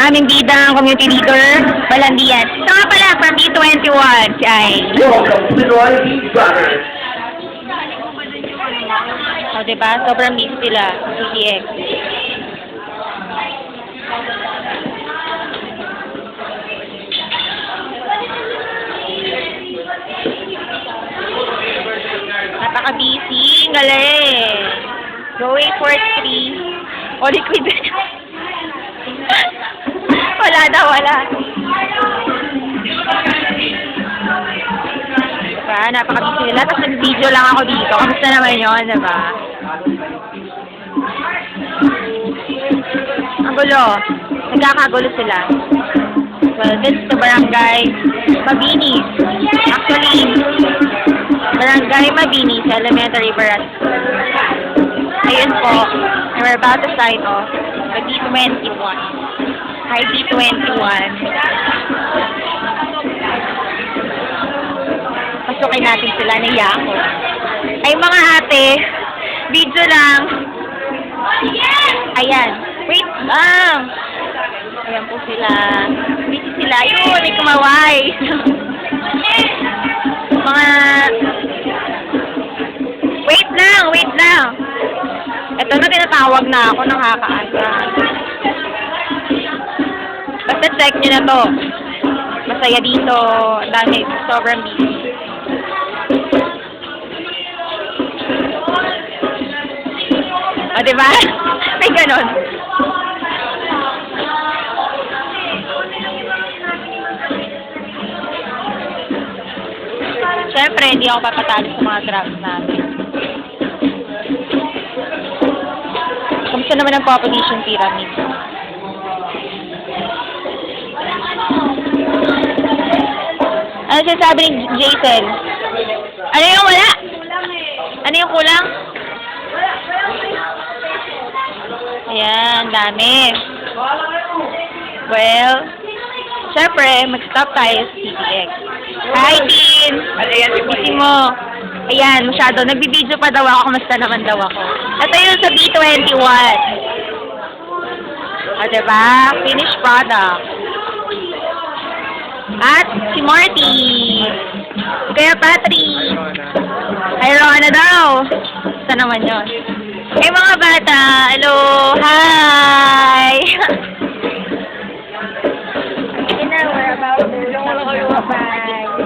aming bidang community leader, Balandian. Ito nga pala, from B21, si Ay. Welcome to Royalty Brothers. O, diba? Sobrang mix sila, CTX. Napaka-busy, galing. Go 843. O, liquid. Wala daw, wala. Diba? Napaka-busy nila. Tapos nag-video lang ako dito. Kamusta naman yun, diba? Ang gulo. Nagkakagulo sila. Well, this is the Barangay Mabini. Actually, Barangay Mabini sa Elementary Barat School. Ayun po, we're about to sign off the B21. Hi, B21. Pasukin natin sila na yako. Ay, mga ate, video lang. Ayan, wait lang. Ayan po sila. Busy sila. Ayun, may kumaway. Mga... Wait lang. Ito na, tinatawag na ako, nakakaasa. Basta check nyo na to. Masaya dito. Ang dami, sobrang busy. O, diba? May ganon. Siyempre, hindi ako papatalo sa mga grabs namin. Kamusta naman ang population pyramid? Ano sinasabi ni Jason? Ano yung wala? Ano yung kulang? Ayan, dami. Well, siyempre, mag-stop tayo sa CTX. Hi, Dean! Busy mo. Ayan, masyado. Nagbibideo pa daw ako. Kamusta naman daw ako. Ito yun sa B21. O, diba? Finished product. At si Marty. Kaya Patrick. Ay, Rona daw. Basta naman yun. Hey, mga bata. Hello. Hi. Okay na, we're about to. Bye.